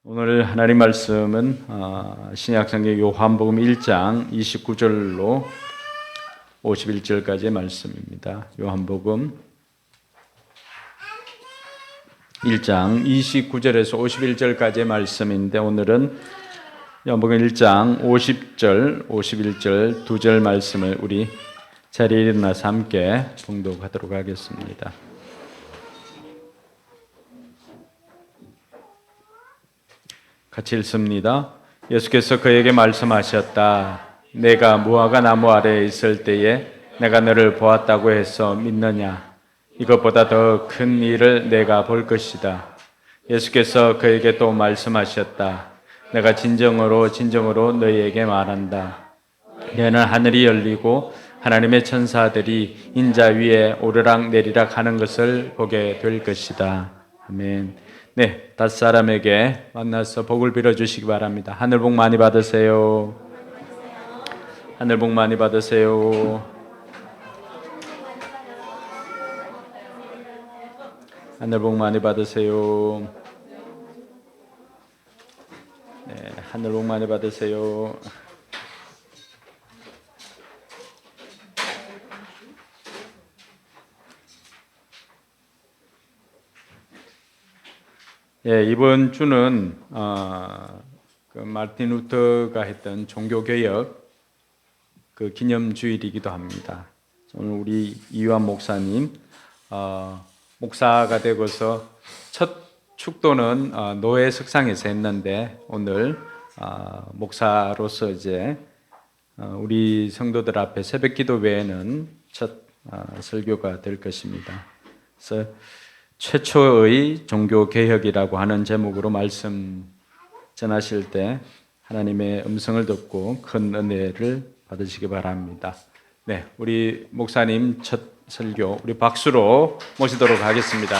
오늘 하나님 말씀은 신약성경 요한복음 1장 29절로 51절까지의 말씀입니다. 요한복음 1장 29절에서 51절까지의 말씀인데 오늘은 요한복음 1장 50절, 51절 두 절 말씀을 우리 자리에 일어나서 함께 봉독하도록 하겠습니다. 같이 읽습니다. 예수께서 그에게 말씀하셨다. 내가 무화과 나무 아래에 있을 때에 내가 너를 보았다고 해서 믿느냐? 이것보다 더 큰 일을 내가 볼 것이다. 예수께서 그에게 또 말씀하셨다. 내가 진정으로 너희에게 말한다. 너는 하늘이 열리고 하나님의 천사들이 인자 위에 오르락 내리락 하는 것을 보게 될 것이다. 아멘. 네, 5사람에게 만나서 복을 빌어주시기 바랍니다. 하늘 복 많이 받으세요. 하늘 복 많이 받으세요. 하늘 복 많이 받으세요. 네, 하늘 복 많이 받으세요. 예, 이번 주는 마틴 루터가 했던 종교개혁 그 기념주일이기도 합니다. 오늘 우리 이유한 목사님 목사가 되고서 첫 축도는 노예 석상에서 했는데 오늘 목사로서 이제 우리 성도들 앞에 새벽기도 외에는 첫 설교가 될 것입니다. 그래서 최초의 종교개혁이라고 하는 제목으로 말씀 전하실 때 하나님의 음성을 듣고 큰 은혜를 받으시기 바랍니다. 네, 우리 목사님 첫 설교 우리 박수로 모시도록 하겠습니다.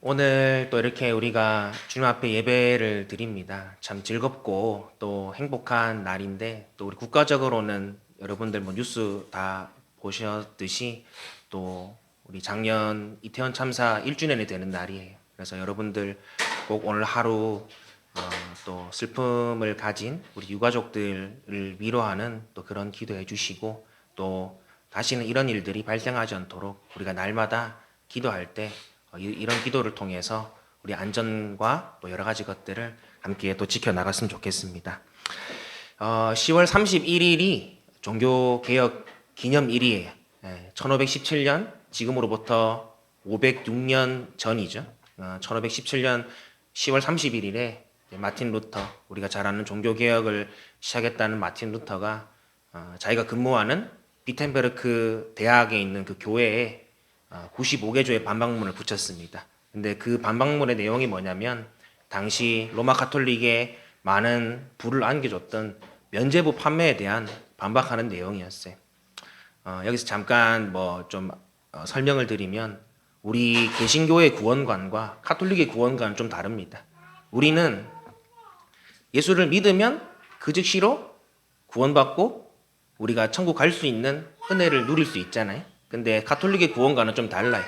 오늘 또 이렇게 우리가 주님 앞에 예배를 드립니다. 참 즐겁고 또 행복한 날인데 또 우리 국가적으로는 여러분들 뭐 뉴스 다 보셨듯이 또 우리 작년 이태원 참사 1주년이 되는 날이에요. 그래서 여러분들 꼭 오늘 하루 또 슬픔을 가진 우리 유가족들을 위로하는 또 그런 기도해 주시고 또 다시는 이런 일들이 발생하지 않도록 우리가 날마다 기도할 때 이런 기도를 통해서 우리 안전과 또 여러 가지 것들을 함께 또 지켜나갔으면 좋겠습니다. 10월 31일이 종교개혁 기념일이에요. 1517년 지금으로부터 506년 전이죠. 1517년 10월 31일에 마틴 루터, 우리가 잘 아는 종교개혁을 시작했다는 마틴 루터가 자기가 근무하는 비텐베르크 대학에 있는 그 교회에 95개조의 반박문을 붙였습니다. 근데 그 반박문의 내용이 뭐냐면 당시 로마 가톨릭에 많은 부를 안겨줬던 면죄부 판매에 대한 반박하는 내용이었어요. 여기서 잠깐 뭐 좀 설명을 드리면 우리 개신교의 구원관과 가톨릭의 구원관은 좀 다릅니다. 우리는 예수를 믿으면 그 즉시로 구원받고 우리가 천국 갈 수 있는 은혜를 누릴 수 있잖아요. 근데 가톨릭의 구원과는 좀 달라요.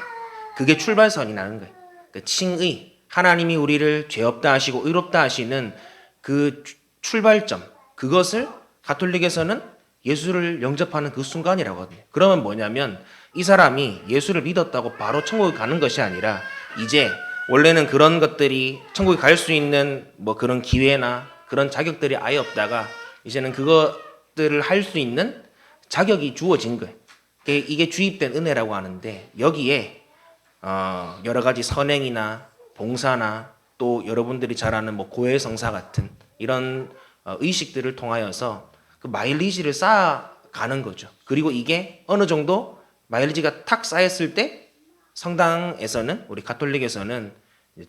그게 출발선이 나는 거예요. 그 칭의, 하나님이 우리를 죄 없다 하시고 의롭다 하시는 그 출발점, 그것을 가톨릭에서는 예수를 영접하는 그 순간이라고 하거든요. 그러면 뭐냐면 이 사람이 예수를 믿었다고 바로 천국에 가는 것이 아니라 이제 원래는 그런 것들이 천국에 갈 수 있는 뭐 그런 기회나 그런 자격들이 아예 없다가 이제는 그것들을 할 수 있는 자격이 주어진 거예요. 이게 주입된 은혜라고 하는데 여기에 여러 가지 선행이나 봉사나 또 여러분들이 잘 아는 뭐 고해성사 같은 이런 의식들을 통하여서 그 마일리지를 쌓아가는 거죠. 그리고 이게 어느 정도 마일리지가 탁 쌓였을 때 성당에서는 우리 가톨릭에서는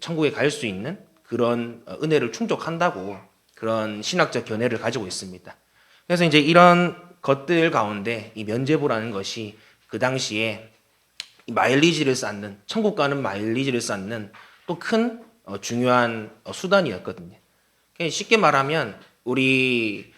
천국에 갈 수 있는 그런 은혜를 충족한다고 그런 신학적 견해를 가지고 있습니다. 그래서 이제 이런 것들 가운데 이 면죄부라는 것이 그 당시에 이 마일리지를 쌓는, 천국 가는 마일리지를 쌓는 또 큰 중요한 수단이었거든요. 그러니까 쉽게 말하면 우리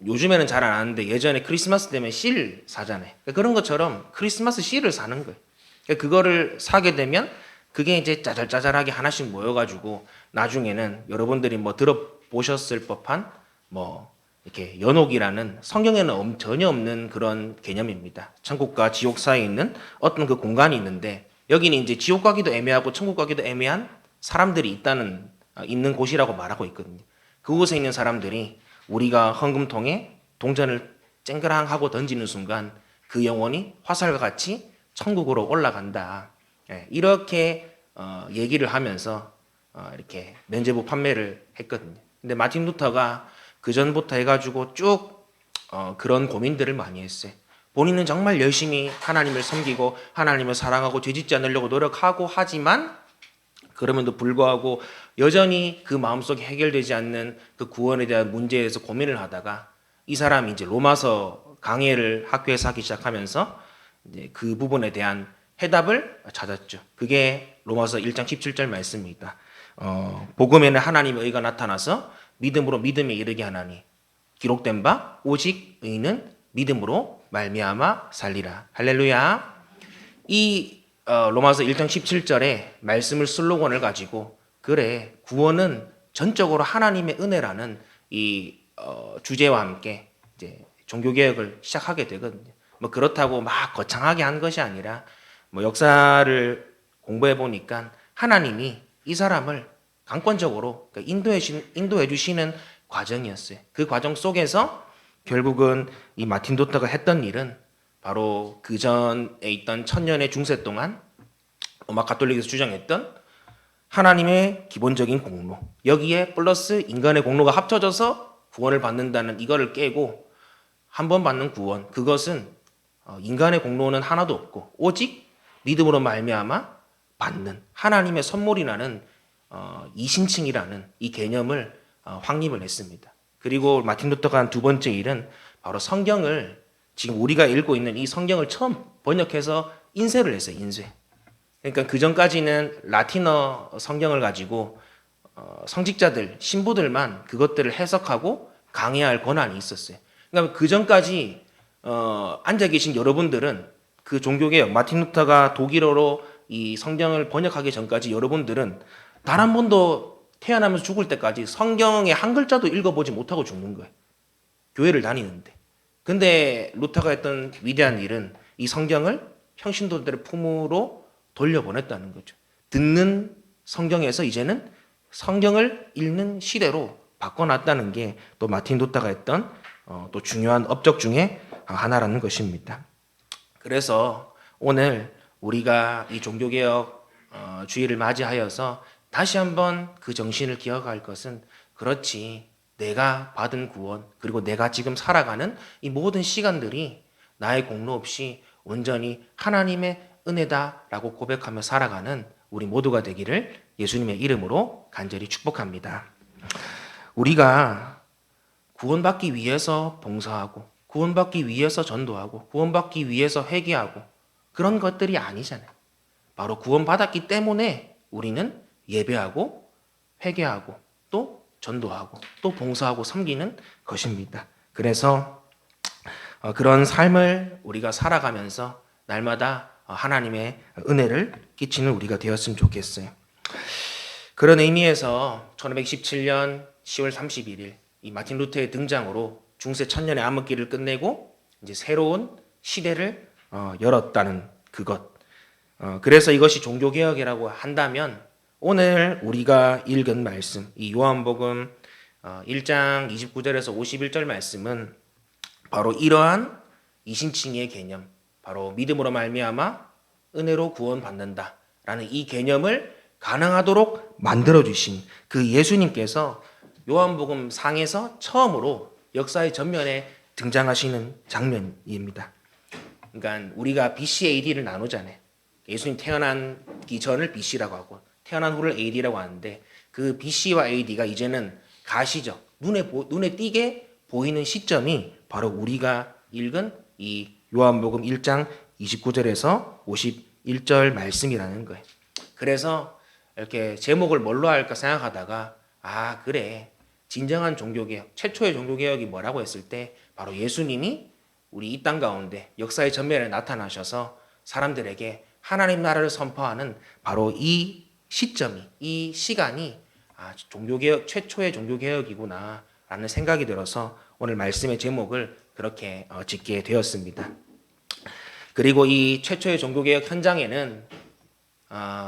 요즘에는 잘 안 하는데 예전에 크리스마스 되면 실 사잖아요. 그러니까 그런 것처럼 크리스마스 실을 사는 거예요. 그러니까 그거를 사게 되면 그게 이제 짜잘짜잘하게 하나씩 모여가지고 나중에는 여러분들이 뭐 들어보셨을 법한 뭐 이렇게 연옥이라는 성경에는 전혀 없는 그런 개념입니다. 천국과 지옥 사이에 있는 어떤 그 공간이 있는데 여기는 이제 지옥 가기도 애매하고 천국 가기도 애매한 사람들이 있는 곳이라고 말하고 있거든요. 그곳에 있는 사람들이 우리가 헌금통에 동전을 쨍그랑하고 던지는 순간 그 영혼이 화살과 같이 천국으로 올라간다. 이렇게 얘기를 하면서 이렇게 면죄부 판매를 했거든요. 근데 마틴 루터가 그 전부터 해가지고 쭉 그런 고민들을 많이 했어요. 본인은 정말 열심히 하나님을 섬기고 하나님을 사랑하고 죄짓지 않으려고 노력하고 하지만 그럼에도 불구하고 여전히 그 마음속에 해결되지 않는 그 구원에 대한 문제에 대해서 고민을 하다가 이 사람이 이제 로마서 강해를 학교에서 하기 시작하면서 이제 그 부분에 대한 해답을 찾았죠. 그게 로마서 1장 17절 말씀입니다. 복음에는 하나님의 의가 나타나서 믿음으로 믿음에 이르게 하나니 기록된 바 오직 의는 믿음으로 말미암아 살리라. 할렐루야. 이 로마서 1장 17절에 말씀을 슬로건을 가지고 그래 구원은 전적으로 하나님의 은혜라는 이 주제와 함께 이제 종교 개혁을 시작하게 되거든요. 뭐 그렇다고 막 거창하게 한 것이 아니라 뭐 역사를 공부해 보니까 하나님이 이 사람을 강권적으로 그러니까 인도해 주시는 과정이었어요. 그 과정 속에서 결국은 이 마틴 루터가 했던 일은 바로 그 전에 있던 천년의 중세 동안 로마 가톨릭에서 주장했던 하나님의 기본적인 공로 여기에 플러스 인간의 공로가 합쳐져서 구원을 받는다는 이거를 깨고 한 번 받는 구원 그것은 인간의 공로는 하나도 없고 오직 믿음으로 말미암아 받는 하나님의 선물이라는 이신칭이라는 이 개념을 확립을 했습니다. 그리고 마틴 루터가 한 두 번째 일은 바로 성경을 지금 우리가 읽고 있는 이 성경을 처음 번역해서 인쇄를 했어요. 인쇄. 그러니까 그 전까지는 라틴어 성경을 가지고 성직자들, 신부들만 그것들을 해석하고 강해할 권한이 있었어요. 그러니까 그 전까지 앉아 계신 여러분들은 그 종교개혁 마틴 루터가 독일어로 이 성경을 번역하기 전까지 여러분들은 단 한 번도 태어나면서 죽을 때까지 성경의 한 글자도 읽어보지 못하고 죽는 거예요. 교회를 다니는데. 근데 루터가 했던 위대한 일은 이 성경을 평신도들의 품으로 돌려보냈다는 거죠. 듣는 성경에서 이제는 성경을 읽는 시대로 바꿔놨다는 게 또 마틴 루터가 했던 또 중요한 업적 중에 하나라는 것입니다. 그래서 오늘 우리가 이 종교개혁 주의를 맞이하여서 다시 한번 그 정신을 기억할 것은 그렇지 내가 받은 구원 그리고 내가 지금 살아가는 이 모든 시간들이 나의 공로 없이 온전히 하나님의 은혜다라고 고백하며 살아가는 우리 모두가 되기를 예수님의 이름으로 간절히 축복합니다. 우리가 구원받기 위해서 봉사하고 구원받기 위해서 전도하고 구원받기 위해서 회개하고 그런 것들이 아니잖아요. 바로 구원받았기 때문에 우리는 예배하고 회개하고 또 전도하고 또 봉사하고 섬기는 것입니다. 그래서 그런 삶을 우리가 살아가면서 날마다 하나님의 은혜를 끼치는 우리가 되었으면 좋겠어요. 그런 의미에서 1517년 10월 31일 이 마틴 루터의 등장으로 중세 천년의 암흑기를 끝내고 이제 새로운 시대를 열었다는 그것. 그래서 이것이 종교개혁이라고 한다면 오늘 우리가 읽은 말씀, 이 요한복음 1장 29절에서 51절 말씀은 바로 이러한 이신칭의 개념, 바로 믿음으로 말미암아 은혜로 구원받는다라는 이 개념을 가능하도록 만들어주신 그 예수님께서 요한복음 상에서 처음으로 역사의 전면에 등장하시는 장면입니다. 그러니까 우리가 BC, AD를 나누잖아요. 예수님 태어나기 전을 BC라고 하고 태어난 후를 AD라고 하는데 그 BC와 AD가 이제는 가시적 눈에 띄게 보이는 시점이 바로 우리가 읽은 이 요한복음 1장 29절에서 51절 말씀이라는 거예요. 그래서 이렇게 제목을 뭘로 할까 생각하다가 그래. 진정한 종교개혁, 최초의 종교개혁이 뭐라고 했을 때 바로 예수님이 우리 이 땅 가운데 역사의 전면에 나타나셔서 사람들에게 하나님 나라를 선포하는 바로 이 시점이, 이 시간이 종교개혁, 최초의 종교개혁이구나 라는 생각이 들어서 오늘 말씀의 제목을 그렇게 짓게 되었습니다. 그리고 이 최초의 종교개혁 현장에는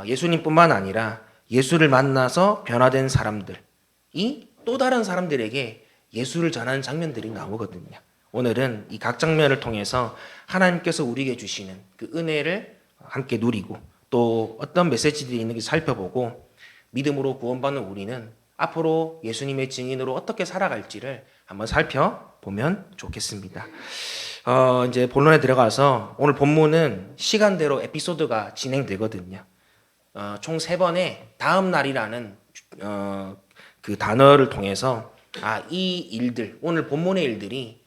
예수님뿐만 아니라 예수를 만나서 변화된 사람들이 또 다른 사람들에게 예수를 전하는 장면들이 나오거든요. 오늘은 이 각 장면을 통해서 하나님께서 우리에게 주시는 그 은혜를 함께 누리고 또 어떤 메시지들이 있는지 살펴보고 믿음으로 구원받는 우리는 앞으로 예수님의 증인으로 어떻게 살아갈지를 한번 살펴보면 좋겠습니다. 이제 본론에 들어가서 오늘 본문은 시간대로 에피소드가 진행되거든요. 총 3번의 다음 날이라는 그 단어를 통해서 이 일들, 오늘 본문의 일들이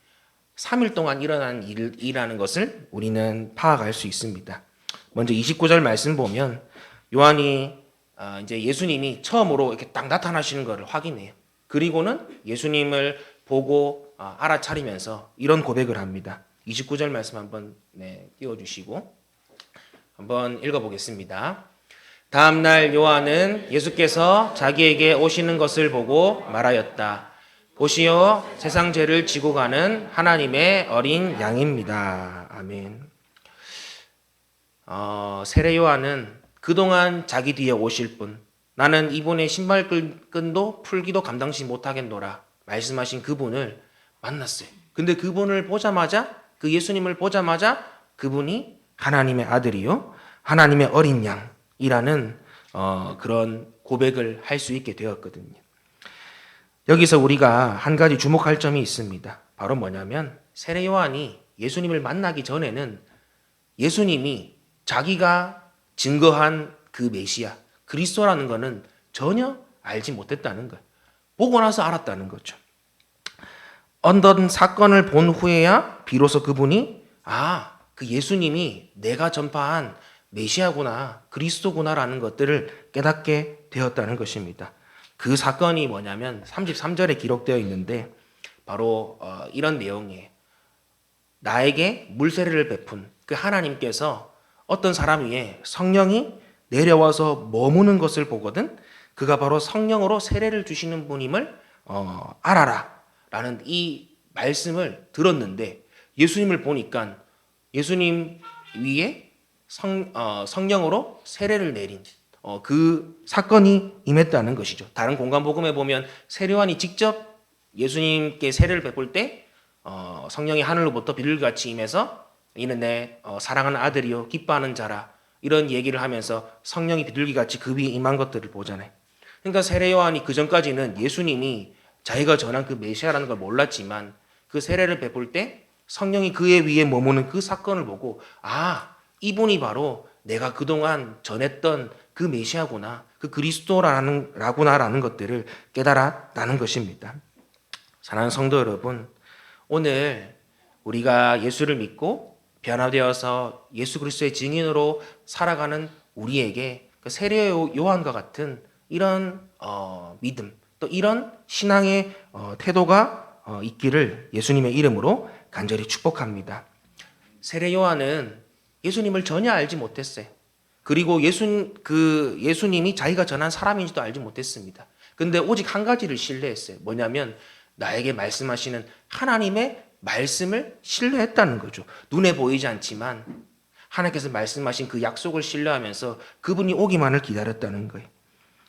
3일 동안 일어난 일이라는 것을 우리는 파악할 수 있습니다. 먼저 29절 말씀 보면 요한이 이제 예수님이 처음으로 이렇게 딱 나타나시는 것을 확인해요. 그리고는 예수님을 보고 알아차리면서 이런 고백을 합니다. 29절 말씀 한번 띄워주시고 한번 읽어보겠습니다. 다음 날 요한은 예수께서 자기에게 오시는 것을 보고 말하였다. 보시오, 세상 죄를 지고 가는 하나님의 어린 양입니다. 아멘. 세례 요한은 그동안 자기 뒤에 오실 분, 나는 이분의 신발끈도 풀기도 감당치 못하겠노라 말씀하신 그분을 만났어요. 근데 그분을 보자마자, 그 예수님을 보자마자 그분이 하나님의 아들이요, 하나님의 어린 양이라는 그런 고백을 할 수 있게 되었거든요. 여기서 우리가 한 가지 주목할 점이 있습니다. 바로 뭐냐면 세례 요한이 예수님을 만나기 전에는 예수님이 자기가 증거한 그 메시아, 그리스도라는 것은 전혀 알지 못했다는 거예요. 보고 나서 알았다는 거죠. 어떤 사건을 본 후에야 비로소 그분이 그 예수님이 내가 전파한 메시아구나, 그리스도구나라는 것들을 깨닫게 되었다는 것입니다. 그 사건이 뭐냐면 33절에 기록되어 있는데 바로 이런 내용이에요. 나에게 물세례를 베푼 그 하나님께서 어떤 사람 위에 성령이 내려와서 머무는 것을 보거든 그가 바로 성령으로 세례를 주시는 분임을 알아라 라는 이 말씀을 들었는데 예수님을 보니까 예수님 위에 성령으로 세례를 내린 그 사건이 임했다는 것이죠. 다른 공간복음에 보면 세례요한이 직접 예수님께 세례를 베풀 때 성령이 하늘로부터 비둘기같이 임해서 이는 내 사랑하는 아들이요 기뻐하는 자라 이런 얘기를 하면서 성령이 비둘기같이 그 위에 임한 것들을 보잖아요. 그러니까 세례요한이 그 전까지는 예수님이 자기가 전한 그 메시아라는 걸 몰랐지만 그 세례를 베풀 때 성령이 그의 위에 머무는 그 사건을 보고 이분이 바로 내가 그동안 전했던 그 메시아구나, 그 그리스도라구나라는 것들을 깨달았다는 것입니다. 사랑하는 성도 여러분, 오늘 우리가 예수를 믿고 변화되어서 예수 그리스도의 증인으로 살아가는 우리에게 그 세례 요한과 같은 이런 믿음, 또 이런 신앙의 태도가 있기를 예수님의 이름으로 간절히 축복합니다. 세례 요한은 예수님을 전혀 알지 못했어요. 그리고 예수님이 자기가 전한 사람인지도 알지 못했습니다. 근데 오직 한 가지를 신뢰했어요. 뭐냐면 나에게 말씀하시는 하나님의 말씀을 신뢰했다는 거죠. 눈에 보이지 않지만 하나님께서 말씀하신 그 약속을 신뢰하면서 그분이 오기만을 기다렸다는 거예요.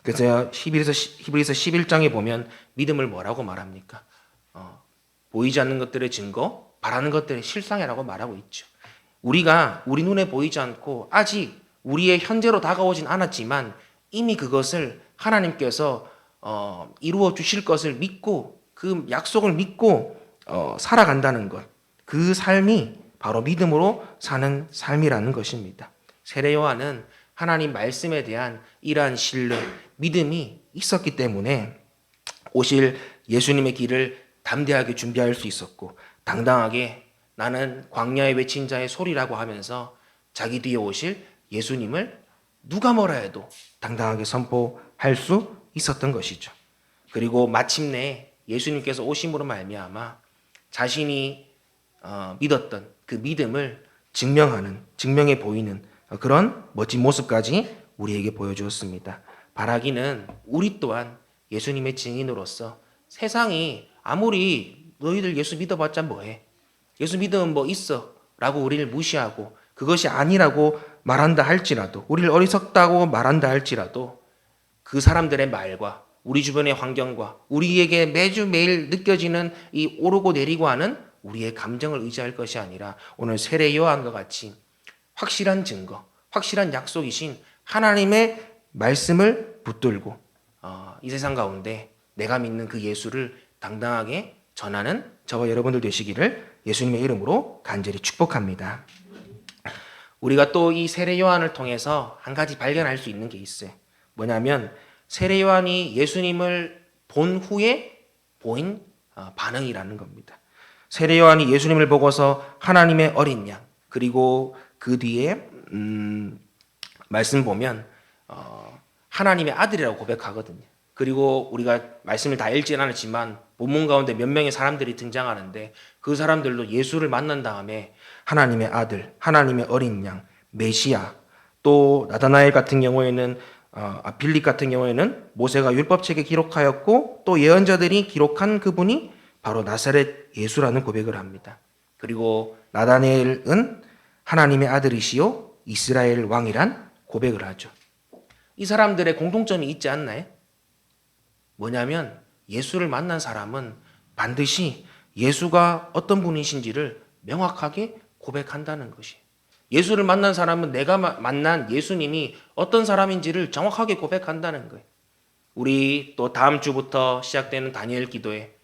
그래서 히브리서 11장에 보면 믿음을 뭐라고 말합니까? 보이지 않는 것들의 증거, 바라는 것들의 실상이라고 말하고 있죠. 우리가 우리 눈에 보이지 않고 아직 우리의 현재로 다가오진 않았지만 이미 그것을 하나님께서 이루어 주실 것을 믿고 그 약속을 믿고 살아간다는 것. 그 삶이 바로 믿음으로 사는 삶이라는 것입니다. 세례 요한은 하나님 말씀에 대한 이러한 신뢰, 믿음이 있었기 때문에 오실 예수님의 길을 담대하게 준비할 수 있었고 당당하게 나는 광야에 외친 자의 소리라고 하면서 자기 뒤에 오실 예수님을 누가 뭐라 해도 당당하게 선포할 수 있었던 것이죠. 그리고 마침내 예수님께서 오심으로 말미암아 자신이 믿었던 그 믿음을 증명해 보이는 그런 멋진 모습까지 우리에게 보여주었습니다. 바라기는 우리 또한 예수님의 증인으로서 세상이 아무리 너희들 예수 믿어봤자 뭐해? 예수 믿으면 뭐 있어? 라고 우리를 무시하고 그것이 아니라고 말한다 할지라도 우리를 어리석다고 말한다 할지라도 그 사람들의 말과 우리 주변의 환경과 우리에게 매주 매일 느껴지는 이 오르고 내리고 하는 우리의 감정을 의지할 것이 아니라 오늘 세례 요한과 같이 확실한 증거, 확실한 약속이신 하나님의 말씀을 붙들고 이 세상 가운데 내가 믿는 그 예수를 당당하게 전하는 저와 여러분들 되시기를 예수님의 이름으로 간절히 축복합니다. 우리가 또 이 세례 요한을 통해서 한 가지 발견할 수 있는 게 있어요. 뭐냐면 세례 요한이 예수님을 본 후에 보인 반응이라는 겁니다. 세례 요한이 예수님을 보고서 하나님의 어린 양 그리고 그 뒤에 말씀 보면 하나님의 아들이라고 고백하거든요. 그리고 우리가 말씀을 다 읽지는 않았지만 본문 가운데 몇 명의 사람들이 등장하는데 그 사람들도 예수를 만난 다음에 하나님의 아들, 하나님의 어린 양, 메시아, 또 나다나엘 같은 경우에는 빌립 같은 경우에는 모세가 율법책에 기록하였고 또 예언자들이 기록한 그분이 바로 나사렛 예수라는 고백을 합니다. 그리고 나다나엘은 하나님의 아들이시요 이스라엘 왕이란 고백을 하죠. 이 사람들의 공통점이 있지 않나요? 뭐냐면 예수를 만난 사람은 반드시 예수가 어떤 분이신지를 명확하게 고백한다는 것이. 예수를 만난 사람은 내가 만난 예수님이 어떤 사람인지를 정확하게 고백한다는 거예요. 우리 또 다음 주부터 시작되는 다니엘 기도에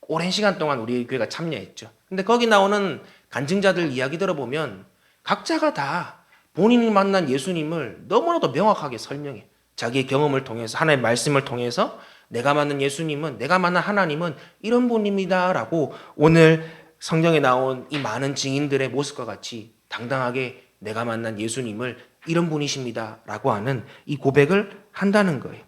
오랜 시간 동안 우리 교회가 참여했죠. 근데 거기 나오는 간증자들 이야기 들어보면 각자가 다 본인이 만난 예수님을 너무나도 명확하게 설명해. 자기의 경험을 통해서 하나님의 말씀을 통해서 내가 만난 예수님은 내가 만난 하나님은 이런 분입니다라고 오늘 성경에 나온 이 많은 증인들의 모습과 같이 당당하게 내가 만난 예수님을 이런 분이십니다라고 하는 이 고백을 한다는 거예요.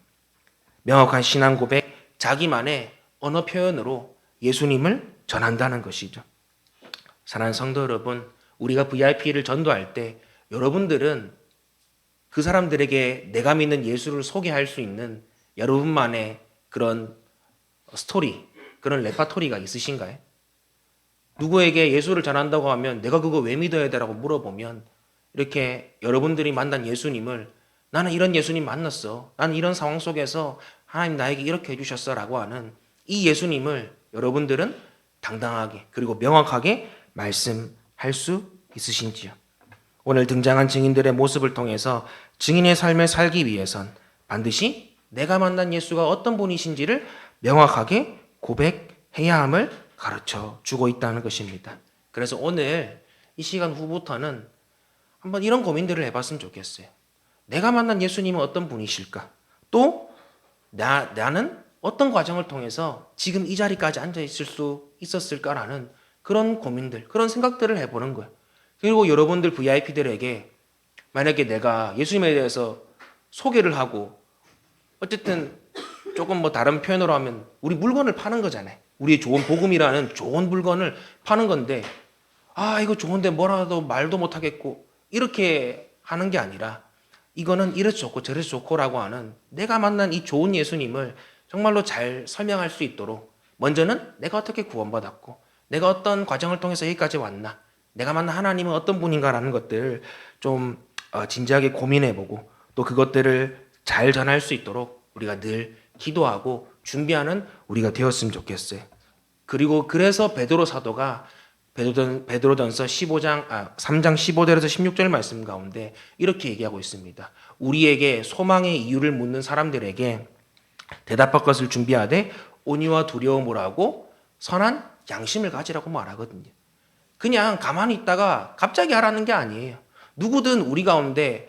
명확한 신앙 고백, 자기만의 언어 표현으로 예수님을 전한다는 것이죠. 사랑하는 성도 여러분, 우리가 VIP를 전도할 때 여러분들은 그 사람들에게 내가 믿는 예수를 소개할 수 있는 여러분만의 그런 스토리, 그런 레파토리가 있으신가요? 누구에게 예수를 전한다고 하면 내가 그거 왜 믿어야 되라고 물어보면 이렇게 여러분들이 만난 예수님을 나는 이런 예수님 만났어. 나는 이런 상황 속에서 하나님 나에게 이렇게 해주셨어 라고 하는 이 예수님을 여러분들은 당당하게 그리고 명확하게 말씀할 수 있으신지요? 오늘 등장한 증인들의 모습을 통해서 증인의 삶을 살기 위해선 반드시 내가 만난 예수가 어떤 분이신지를 명확하게 고백해야 함을 가르쳐 주고 있다는 것입니다. 그래서 오늘 이 시간 후부터는 한번 이런 고민들을 해봤으면 좋겠어요. 내가 만난 예수님은 어떤 분이실까? 또 나는 어떤 과정을 통해서 지금 이 자리까지 앉아 있을 수 있었을까라는 그런 고민들, 그런 생각들을 해보는 거예요. 그리고 여러분들 VIP들에게 만약에 내가 예수님에 대해서 소개를 하고 어쨌든 조금 뭐 다른 표현으로 하면 우리 물건을 파는 거잖아요. 우리의 좋은 복음이라는 좋은 물건을 파는 건데 이거 좋은데 뭐라도 말도 못하겠고 이렇게 하는 게 아니라 이거는 이래서 좋고 저래서 좋고라고 하는 내가 만난 이 좋은 예수님을 정말로 잘 설명할 수 있도록 먼저는 내가 어떻게 구원받았고 내가 어떤 과정을 통해서 여기까지 왔나 내가 만난 하나님은 어떤 분인가라는 것들을 좀 진지하게 고민해보고 또 그것들을 잘 전할 수 있도록 우리가 늘 기도하고 준비하는 우리가 되었으면 좋겠어요. 그리고 그래서 베드로 사도가 베드로전서 3장 15절에서 16절 말씀 가운데 이렇게 얘기하고 있습니다. 우리에게 소망의 이유를 묻는 사람들에게 대답할 것을 준비하되 온유와 두려움을 하고 선한 양심을 가지라고 말하거든요. 그냥 가만히 있다가 갑자기 하라는 게 아니에요. 누구든 우리 가운데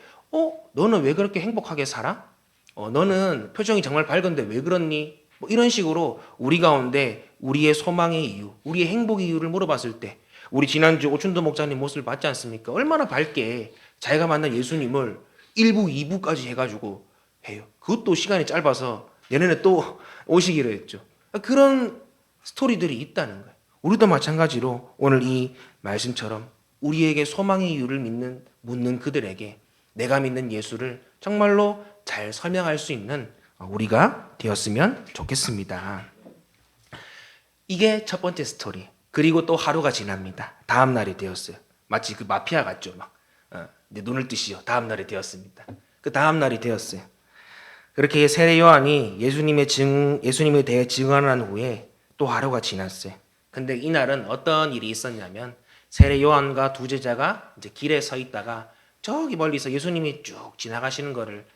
너는 왜 그렇게 행복하게 살아? 너는 표정이 정말 밝은데 왜 그렇니? 뭐 이런 식으로 우리 가운데 우리의 소망의 이유, 우리의 행복의 이유를 물어봤을 때 우리 지난주 오춘도 목사님 모습을 봤지 않습니까? 얼마나 밝게 자기가 만난 예수님을 1부, 2부까지 해가지고 해요. 그것도 시간이 짧아서 내년에 또 오시기로 했죠. 그런 스토리들이 있다는 거예요. 우리도 마찬가지로 오늘 이 말씀처럼 우리에게 소망의 이유를 묻는 그들에게 내가 믿는 예수를 정말로 잘 설명할 수 있는 우리가 되었으면 좋겠습니다. 이게 첫 번째 스토리. 그리고 또 하루가 지납니다. 다음 날이 되었어요. 마치 그 마피아 같죠. 내 눈을 뜨시오. 다음 날이 되었습니다. 그 다음 날이 되었어요. 그렇게 세례 요한이 예수님에 대해 증언을 한 후에 또 하루가 지났어요. 근데 이날은 어떤 일이 있었냐면 세례 요한과 두 제자가 이제 길에 서 있다가 저기 멀리서 예수님이 쭉 지나가시는 것을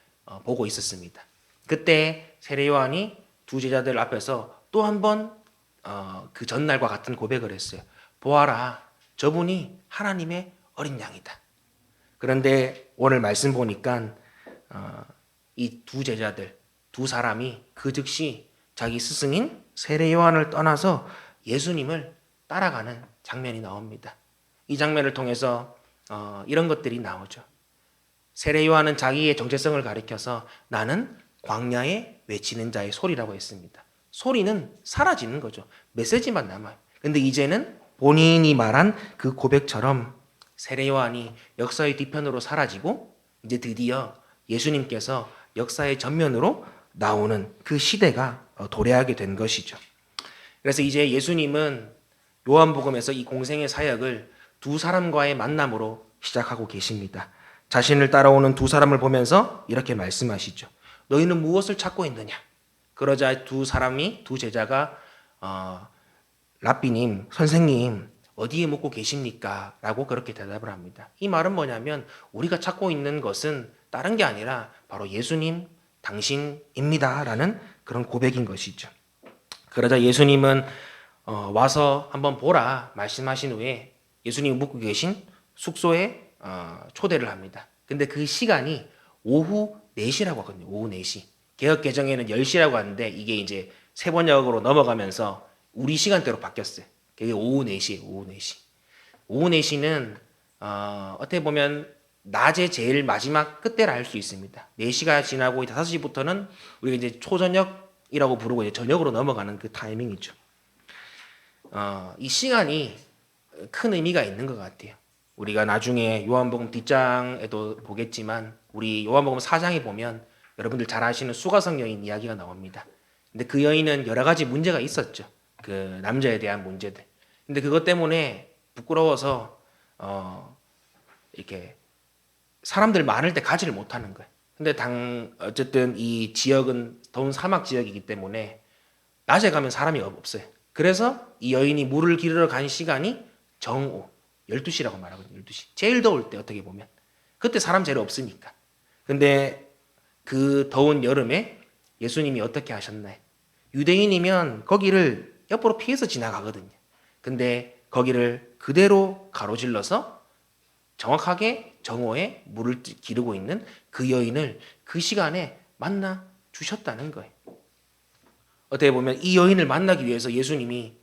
보고 있었습니다. 그때 세례 요한이 두 제자들 앞에서 또 한 번 그 전날과 같은 고백을 했어요. 보아라, 저분이 하나님의 어린 양이다. 그런데 오늘 말씀 보니까 이 두 제자들, 두 사람이 그 즉시 자기 스승인 세례 요한을 떠나서 예수님을 따라가는 장면이 나옵니다. 이 장면을 통해서 이런 것들이 나오죠. 세례 요한은 자기의 정체성을 가리켜서 나는 광야에 외치는 자의 소리라고 했습니다. 소리는 사라지는 거죠. 메시지만 남아요. 근데 이제는 본인이 말한 그 고백처럼 세례 요한이 역사의 뒤편으로 사라지고 이제 드디어 예수님께서 역사의 전면으로 나오는 그 시대가 도래하게 된 것이죠. 그래서 이제 예수님은 요한복음에서 이 공생의 사역을 두 사람과의 만남으로 시작하고 계십니다. 자신을 따라오는 두 사람을 보면서 이렇게 말씀하시죠. 너희는 무엇을 찾고 있느냐? 그러자 두 제자가 랍비님, 선생님 어디에 묵고 계십니까? 라고 그렇게 대답을 합니다. 이 말은 뭐냐면 우리가 찾고 있는 것은 다른 게 아니라 바로 예수님, 당신입니다. 라는 그런 고백인 것이죠. 그러자 예수님은 와서 한번 보라 말씀하신 후에 예수님이 묵고 계신 숙소에 초대를 합니다. 근데 그 시간이 오후 4시라고 하거든요. 오후 4시. 개혁 개정에는 10시라고 하는데 이게 이제 세번역으로 넘어가면서 우리 시간대로 바뀌었어요. 그게 오후 4시예요. 오후 4시. 오후 4시는 어떻게 보면 낮에 제일 마지막 끝대라 할 수 있습니다. 4시가 지나고 5시부터는 우리가 이제 초저녁이라고 부르고 이제 저녁으로 넘어가는 그 타이밍이죠. 이 시간이 큰 의미가 있는 것 같아요. 우리가 나중에 요한복음 뒷장에도 보겠지만 우리 요한복음 4장에 보면 여러분들 잘 아시는 수가성 여인 이야기가 나옵니다. 근데 그 여인은 여러 가지 문제가 있었죠. 그 남자에 대한 문제들. 근데 그것 때문에 부끄러워서 이렇게 사람들 많을 때 가지를 못하는 거예요. 근데 어쨌든 이 지역은 더운 사막 지역이기 때문에 낮에 가면 사람이 없어요. 그래서 이 여인이 물을 기르러 간 시간이 정오 12시라고 말하거든요. 12시. 제일 더울 때 어떻게 보면. 그때 사람 제일 없으니까. 근데 그 더운 여름에 예수님이 어떻게 하셨나요? 유대인이면 거기를 옆으로 피해서 지나가거든요. 근데 거기를 그대로 가로질러서 정확하게 정오에 물을 기르고 있는 그 여인을 그 시간에 만나 주셨다는 거예요. 어떻게 보면 이 여인을 만나기 위해서 예수님이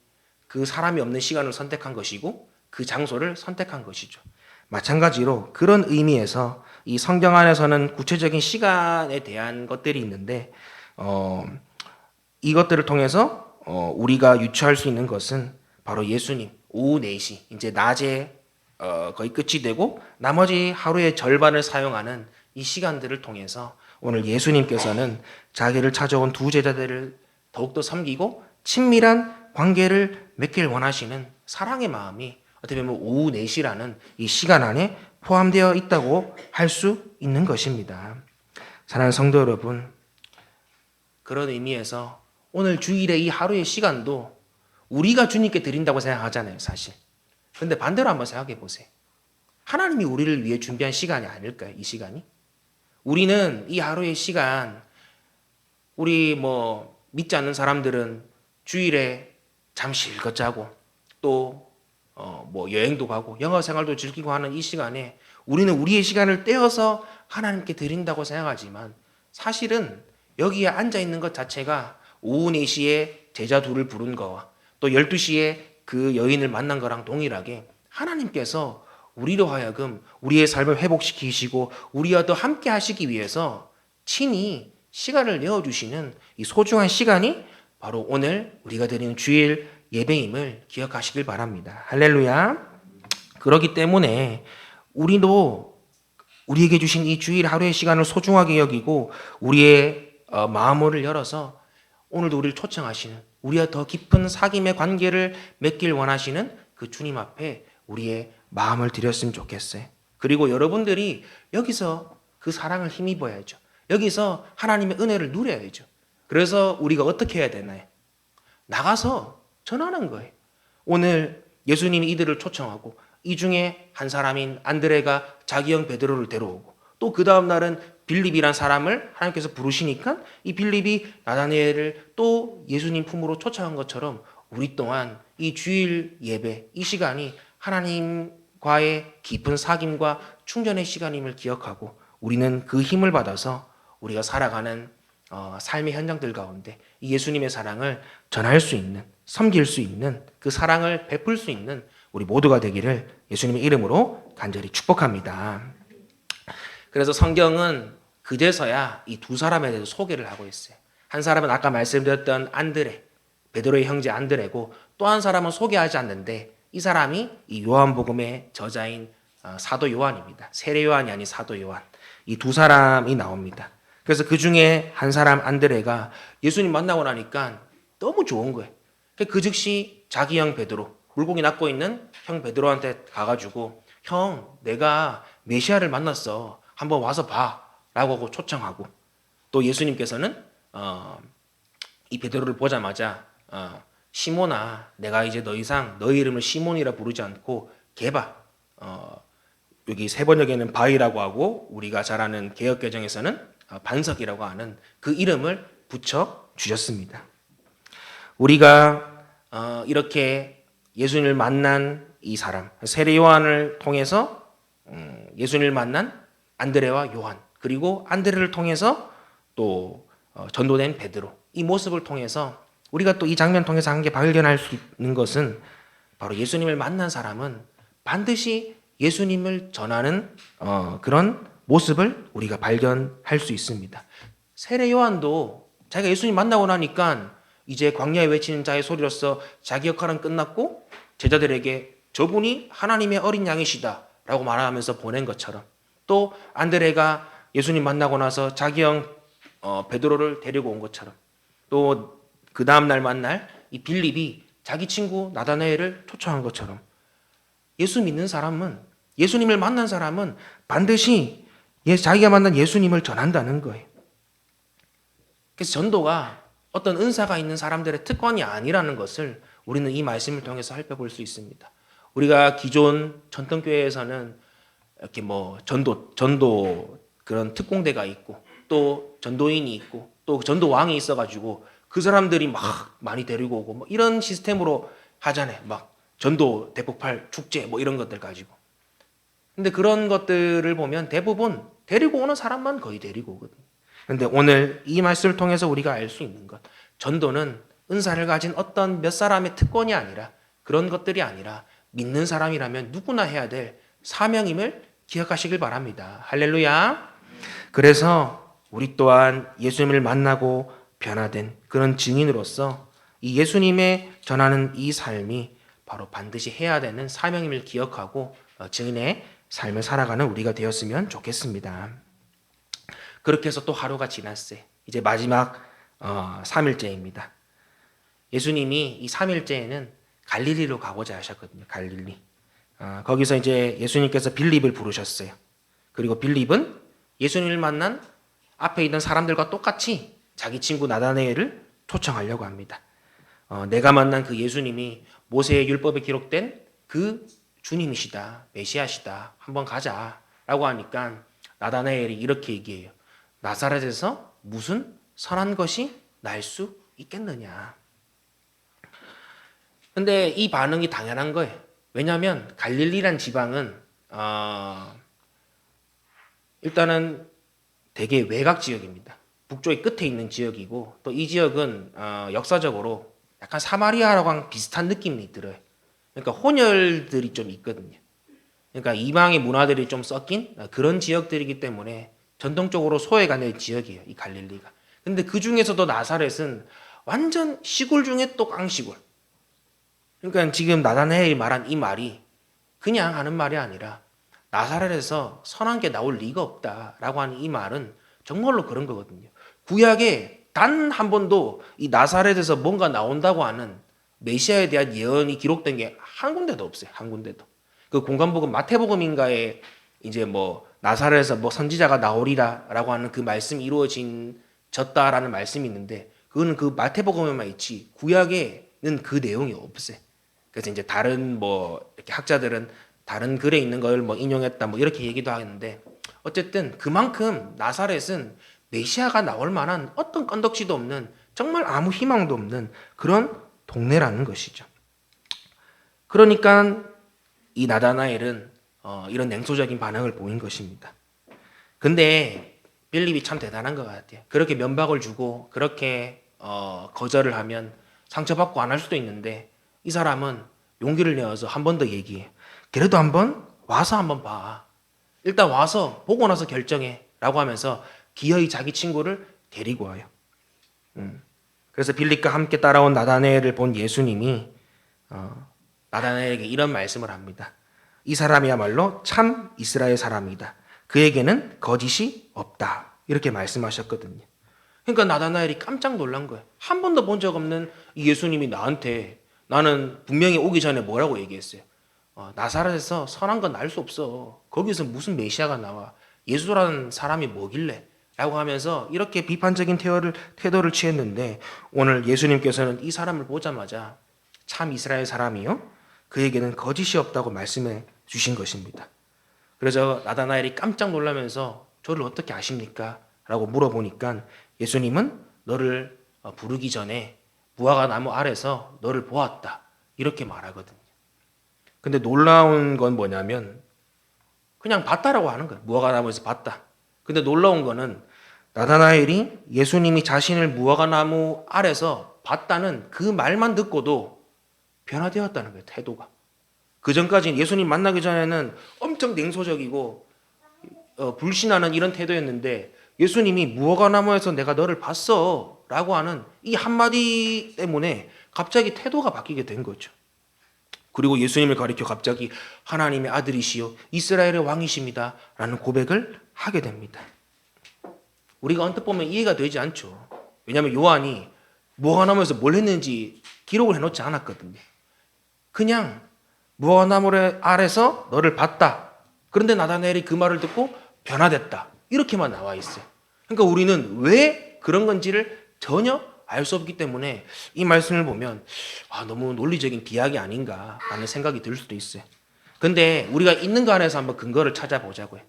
그 사람이 없는 시간을 선택한 것이고 그 장소를 선택한 것이죠. 마찬가지로 그런 의미에서 이 성경 안에서는 구체적인 시간에 대한 것들이 있는데 이것들을 통해서 우리가 유추할 수 있는 것은 바로 예수님 오후 4시 이제 낮에 거의 끝이 되고 나머지 하루의 절반을 사용하는 이 시간들을 통해서 오늘 예수님께서는 자기를 찾아온 두 제자들을 더욱더 섬기고 친밀한 관계를 맺길 원하시는 사랑의 마음이 어떻게 보면 오후 4시라는 이 시간 안에 포함되어 있다고 할 수 있는 것입니다. 사랑하는 성도 여러분, 그런 의미에서 오늘 주일의 이 하루의 시간도 우리가 주님께 드린다고 생각하잖아요, 사실. 근데 반대로 한번 생각해 보세요. 하나님이 우리를 위해 준비한 시간이 아닐까요, 이 시간이? 우리는 이 하루의 시간, 우리 믿지 않는 사람들은 주일에 잠시 일것 자고 또 여행도 가고 영화 생활도 즐기고 하는 이 시간에 우리는 우리의 시간을 떼어서 하나님께 드린다고 생각하지만 사실은 여기에 앉아 있는 것 자체가 오후 4시에 제자 둘을 부른 거와 또 12시에 그 여인을 만난 거랑 동일하게 하나님께서 우리로 하여금 우리의 삶을 회복시키시고 우리와 더 함께 하시기 위해서 친히 시간을 내어주시는 이 소중한 시간이 바로 오늘 우리가 드리는 주일 예배임을 기억하시길 바랍니다. 할렐루야. 그렇기 때문에 우리도 우리에게 주신 이 주일 하루의 시간을 소중하게 여기고 우리의 마음을 열어서 오늘도 우리를 초청하시는 우리와 더 깊은 사귐의 관계를 맺길 원하시는 그 주님 앞에 우리의 마음을 드렸으면 좋겠어요. 그리고 여러분들이 여기서 그 사랑을 힘입어야죠. 여기서 하나님의 은혜를 누려야죠. 그래서 우리가 어떻게 해야 되나요? 나가서 전하는 거예요. 오늘 예수님이 이들을 초청하고 이 중에 한 사람인 안드레가 자기 형 베드로를 데려오고 또 그 다음 날은 빌립이란 사람을 하나님께서 부르시니까 이 빌립이 나다니엘을 또 예수님 품으로 초청한 것처럼 우리 또한 이 주일 예배 이 시간이 하나님과의 깊은 사귐과 충전의 시간임을 기억하고 우리는 그 힘을 받아서 우리가 살아가는 삶의 현장들 가운데 이 예수님의 사랑을 전할 수 있는 섬길 수 있는 그 사랑을 베풀 수 있는 우리 모두가 되기를 예수님의 이름으로 간절히 축복합니다. 그래서 성경은 그제서야 이 두 사람에 대해서 소개를 하고 있어요. 한 사람은 아까 말씀드렸던 안드레, 베드로의 형제 안드레고 또 한 사람은 소개하지 않는데 이 사람이 이 요한복음의 저자인 사도 요한입니다. 세례 요한이 아닌 사도 요한. 이 두 사람이 나옵니다. 그래서 그 중에 한 사람 안드레가 예수님 만나고 나니까 너무 좋은 거예요. 그 즉시 자기 형 베드로, 물고기 낚고 있는 형 베드로한테 가가지고 형, 내가 메시아를 만났어. 한번 와서 봐. 라고 하고 초청하고 또 예수님께서는 이 베드로를 보자마자 시몬아, 내가 이제 더 이상 너희 이름을 시몬이라 부르지 않고 게바, 여기 세 번역에는 바이라고 하고 우리가 잘 아는 개역개정에서는 반석이라고 하는 그 이름을 붙여 주셨습니다. 우리가 이렇게 예수님을 만난 이 사람 세례 요한을 통해서 예수님을 만난 안드레와 요한 그리고 안드레를 통해서 또 전도된 베드로 이 모습을 통해서 우리가 또 이 장면 통해서 한 게 발견할 수 있는 것은 바로 예수님을 만난 사람은 반드시 예수님을 전하는 그런 모습을 우리가 발견할 수 있습니다. 세례 요한도 자기가 예수님 만나고 나니까 이제 광야에 외치는 자의 소리로서 자기 역할은 끝났고 제자들에게 저분이 하나님의 어린 양이시다 라고 말하면서 보낸 것처럼 또 안드레가 예수님 만나고 나서 자기 형 베드로를 데리고 온 것처럼 또 그 다음날 만날 이 빌립이 자기 친구 나다나엘을 초청한 것처럼 예수 믿는 사람은 예수님을 만난 사람은 반드시 자기가 만난 예수님을 전한다는 거예요. 그래서 전도가 어떤 은사가 있는 사람들의 특권이 아니라는 것을 우리는 이 말씀을 통해서 살펴볼 수 있습니다. 우리가 기존 전통교회에서는 이렇게 뭐 전도 그런 특공대가 있고 또 전도인이 있고 또 전도왕이 있어가지고 그 사람들이 막 많이 데리고 오고 뭐 이런 시스템으로 하잖아요. 막 전도 대폭발 축제 뭐 이런 것들 가지고. 근데 그런 것들을 보면 대부분 데리고 오는 사람만 거의 데리고 오거든요. 근데 오늘 이 말씀을 통해서 우리가 알 수 있는 것, 전도는 은사를 가진 어떤 몇 사람의 특권이 아니라 그런 것들이 아니라 믿는 사람이라면 누구나 해야 될 사명임을 기억하시길 바랍니다. 할렐루야. 그래서 우리 또한 예수님을 만나고 변화된 그런 증인으로서 이 예수님의 전하는 이 삶이 바로 반드시 해야 되는 사명임을 기억하고 증인의 삶을 살아가는 우리가 되었으면 좋겠습니다. 그렇게 해서 또 하루가 지났어요. 이제 마지막 3일째입니다. 예수님이 이 3일째에는 갈릴리로 가고자 하셨거든요. 갈릴리. 거기서 이제 예수님께서 빌립을 부르셨어요. 그리고 빌립은 예수님을 만난 앞에 있는 사람들과 똑같이 자기 친구 나다나엘을 초청하려고 합니다. 내가 만난 그 예수님이 모세의 율법에 기록된 그 주님이시다, 메시아시다, 한번 가자라고 하니까 나다나엘이 이렇게 얘기해요. 나사렛에서 무슨 선한 것이 날 수 있겠느냐. 근데 이 반응이 당연한 거예요. 왜냐하면 갈릴리란 지방은 일단은 되게 외곽 지역입니다. 북쪽의 끝에 있는 지역이고 또 이 지역은 역사적으로 약간 사마리아랑 비슷한 느낌이 들어요. 그러니까 혼혈들이 좀 있거든요. 그러니까 이방의 문화들이 좀 섞인 그런 지역들이기 때문에 전통적으로 소외가 된 지역이에요. 이 갈릴리가. 근데 그 중에서도 나사렛은 완전 시골 중에 또 깡시골. 그러니까 지금 나다나엘이 말한 이 말이 그냥 하는 말이 아니라 나사렛에서 선한 게 나올 리가 없다라고 하는 이 말은 정말로 그런 거거든요. 구약에 단 한 번도 이 나사렛에서 뭔가 나온다고 하는 메시아에 대한 예언이 기록된 게 한 군데도 없어요. 한 군데도. 그 공간복음 마태복음인가에 이제 뭐 나사렛에서 뭐 선지자가 나오리라라고 하는 그 말씀이 이루어졌다라는 말씀이 있는데 그거는 그 마태복음에만 있지 구약에는 그 내용이 없어요. 그래서 이제 다른 뭐 이렇게 학자들은 다른 글에 있는 걸 뭐 인용했다 뭐 이렇게 얘기도 하는데 어쨌든 그만큼 나사렛은 메시아가 나올 만한 어떤 건덕지도 없는 정말 아무 희망도 없는 그런 동네라는 것이죠. 그러니까 이 나다나엘은 이런 냉소적인 반응을 보인 것입니다. 근데 빌립이 참 대단한 것 같아요. 그렇게 면박을 주고 그렇게 거절을 하면 상처받고 안 할 수도 있는데 이 사람은 용기를 내어서 한 번 더 얘기해. 그래도 한번 와서 한번 봐. 일단 와서 보고 나서 결정해. 라고 하면서 기어이 자기 친구를 데리고 와요. 그래서 빌립과 함께 따라온 나다나엘을 본 예수님이 나다나엘에게 이런 말씀을 합니다. 이 사람이야말로 참 이스라엘 사람이다. 그에게는 거짓이 없다. 이렇게 말씀하셨거든요. 그러니까 나다나엘이 깜짝 놀란 거예요. 한 번도 본 적 없는 이 예수님이 나한테 나는 분명히 오기 전에 뭐라고 얘기했어요. 나사렛에서 선한 건 날 수 없어. 거기서 무슨 메시아가 나와. 예수라는 사람이 뭐길래? 라고 하면서 이렇게 비판적인 태도를 취했는데 오늘 예수님께서는 이 사람을 보자마자 참 이스라엘 사람이요. 그에게는 거짓이 없다고 말씀해 주신 것입니다. 그래서 나다나엘이 깜짝 놀라면서 저를 어떻게 아십니까? 라고 물어보니까 예수님은 너를 부르기 전에 무화과 나무 아래서 너를 보았다. 이렇게 말하거든요. 근데 놀라운 건 뭐냐면 그냥 봤다라고 하는 거예요. 무화과 나무에서 봤다. 근데 놀라운 거는 나다나엘이 예수님이 자신을 무화과 나무 아래서 봤다는 그 말만 듣고도 변화되었다는 거예요. 태도가. 그 전까지는 예수님 만나기 전에는 엄청 냉소적이고 불신하는 이런 태도였는데 예수님이 무화과 나무에서 내가 너를 봤어 라고 하는 이 한마디 때문에 갑자기 태도가 바뀌게 된 거죠. 그리고 예수님을 가리켜 갑자기 하나님의 아들이시요 이스라엘의 왕이십니다 라는 고백을 하게 됩니다. 우리가 언뜻 보면 이해가 되지 않죠. 왜냐하면 요한이 무화과나무에서 뭘 했는지 기록을 해놓지 않았거든요. 그냥 무화과나무 아래서 너를 봤다. 그런데 나다나엘이 그 말을 듣고 변화됐다. 이렇게만 나와 있어요. 그러니까 우리는 왜 그런 건지를 전혀 알 수 없기 때문에 이 말씀을 보면 너무 논리적인 비약이 아닌가라는 생각이 들 수도 있어요. 근데 우리가 있는 거 안에서 한번 근거를 찾아보자고요.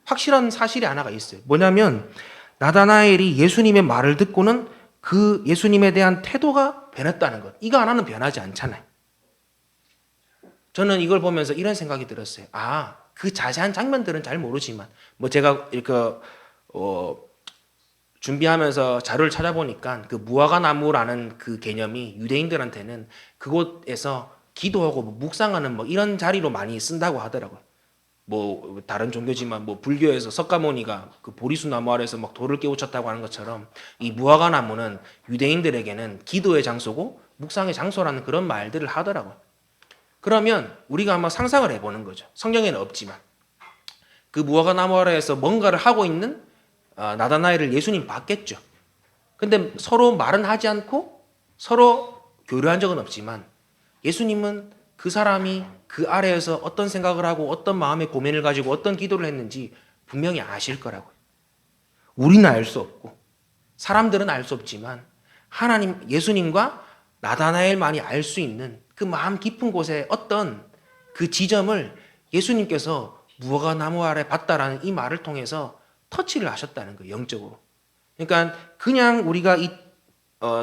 확실한 사실이 하나가 있어요. 뭐냐면 나다나엘이 예수님의 말을 듣고는 그 예수님에 대한 태도가 변했다는 것. 이거 하나는 변하지 않잖아요. 저는 이걸 보면서 이런 생각이 들었어요. 그 자세한 장면들은 잘 모르지만 뭐 제가 이렇게 준비하면서 자료를 찾아보니까 그 무화과 나무라는 그 개념이 유대인들한테는 그곳에서 기도하고 묵상하는 이런 자리로 많이 쓴다고 하더라고요. 뭐 다른 종교지만 뭐 불교에서 석가모니가 그 보리수 나무 아래서 막 돌을 깨우쳤다고 하는 것처럼 이 무화과 나무는 유대인들에게는 기도의 장소고 묵상의 장소라는 그런 말들을 하더라고요. 그러면 우리가 한번 상상을 해보는 거죠. 성경에는 없지만 그 무화과 나무 아래에서 뭔가를 하고 있는 나다나엘을 예수님 봤겠죠. 근데 서로 말은 하지 않고 서로 교류한 적은 없지만 예수님은 그 사람이 그 아래에서 어떤 생각을 하고 어떤 마음의 고민을 가지고 어떤 기도를 했는지 분명히 아실 거라고요. 우리는 알 수 없고 사람들은 알 수 없지만 하나님, 예수님과 나다나엘만이 알 수 있는 그 마음 깊은 곳에 어떤 그 지점을 예수님께서 무화과 나무 아래 봤다라는 이 말을 통해서 터치를 하셨다는 거예요. 영적으로. 그러니까 그냥 우리가 이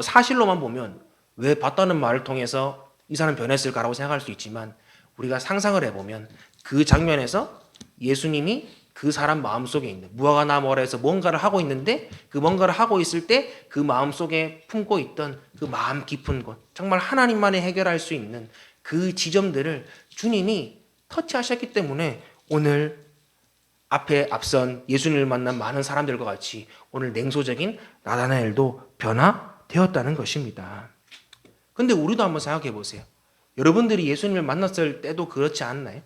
사실로만 보면 왜 봤다는 말을 통해서 이 사람 변했을까라고 생각할 수 있지만 우리가 상상을 해보면 그 장면에서 예수님이 그 사람 마음속에 있는 무화과 나무 아래에서 뭔가를 하고 있는데 그 뭔가를 하고 있을 때 그 마음속에 품고 있던 그 마음 깊은 곳 정말 하나님만이 해결할 수 있는 그 지점들을 주님이 터치하셨기 때문에 오늘 앞에 앞선 예수님을 만난 많은 사람들과 같이 오늘 냉소적인 나다나엘도 변화되었다는 것입니다. 근데 우리도 한번 생각해 보세요. 여러분들이 예수님을 만났을 때도 그렇지 않나요?